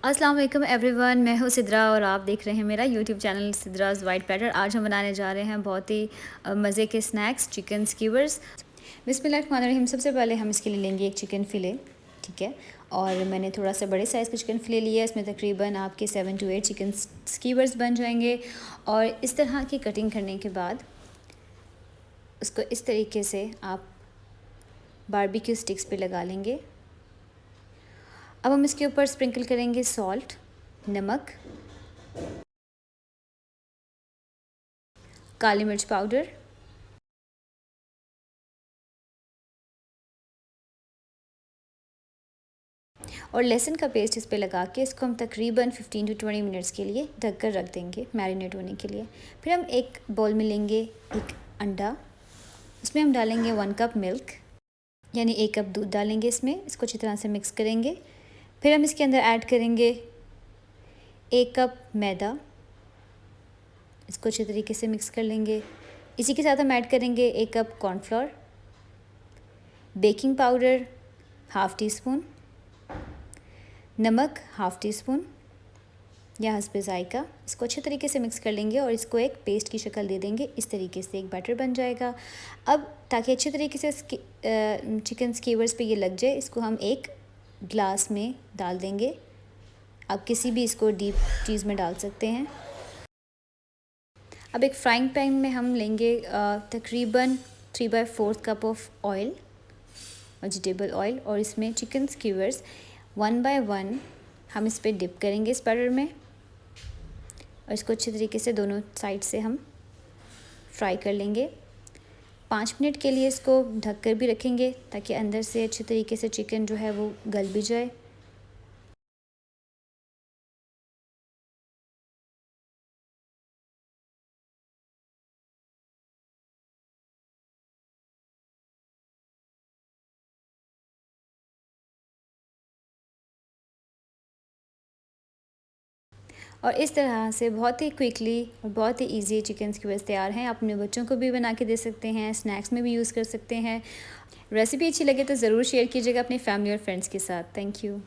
अस्सलाम वालेकुम एवरीवन, मैं हूँ सिद्रा और आप देख रहे हैं मेरा यूट्यूब चैनल सिद्राज़ वाइट प्लेटर। आज हम बनाने जा रहे हैं बहुत ही मज़े के स्नैक्स, चिकन स्कीवर्स। बिस्मिल्लाहिर्रहमानिर्रहीम। सबसे पहले हम इसके लिए लेंगे एक चिकन फ़िले, ठीक है। और मैंने थोड़ा सा बड़े साइज़ का चिकन फ़िले लिया है। इसमें तकरीबन आपके 7 to 8 चिकन स्कीवर्स बन जाएंगे। और इस तरह की कटिंग करने के बाद उसको इस तरीके से आप बारबेक्यू स्टिक्स पे लगा लेंगे। अब हम इसके ऊपर स्प्रिंकल करेंगे सॉल्ट, नमक, काली मिर्च पाउडर और लहसुन का पेस्ट इस पे लगा के इसको हम तकरीबन 15 to 20 मिनट्स के लिए ढक कर रख देंगे मैरिनेट होने के लिए। फिर हम एक बाउल में लेंगे एक अंडा, उसमें हम डालेंगे 1 कप मिल्क, यानी 1 कप दूध डालेंगे इसमें। इसको अच्छी तरह से मिक्स करेंगे। फिर हम इसके अंदर ऐड करेंगे 1 कप मैदा, इसको अच्छी तरीके से मिक्स कर लेंगे। इसी के साथ हम ऐड करेंगे 1 cup cornflour, baking powder half tea spoon, नमक हाफ़ टी स्पून या हस्बे ज़ायका। इसको अच्छे तरीके से मिक्स कर लेंगे और इसको एक पेस्ट की शक्ल दे देंगे। इस तरीके से एक बैटर बन जाएगा। अब ताकि अच्छे तरीके से चिकन स्कीवर्स पे ये लग जाए, इसको हम एक ग्लास में डाल देंगे। आप किसी भी इसको डीप चीज़ में डाल सकते हैं। अब एक फ्राइंग पैन में हम लेंगे तकरीबन 3/4 cup of oil, vegetable oil, और इसमें चिकन स्कीवर्स 1 by 1 हम इस पर डिप करेंगे इस बैटर में। और इसको अच्छे तरीके से दोनों साइड से हम फ्राई कर लेंगे। 5 मिनट के लिए इसको ढक कर भी रखेंगे ताकि अंदर से अच्छे तरीके से चिकन जो है वो गल भी जाए। और इस तरह से बहुत ही क्विकली और बहुत ही इजी चिकन स्क्यूवर्स तैयार हैं। आप अपने बच्चों को भी बना के दे सकते हैं, स्नैक्स में भी यूज़ कर सकते हैं। रेसिपी अच्छी लगे तो ज़रूर शेयर कीजिएगा अपनी फैमिली और फ्रेंड्स के साथ। Thank you.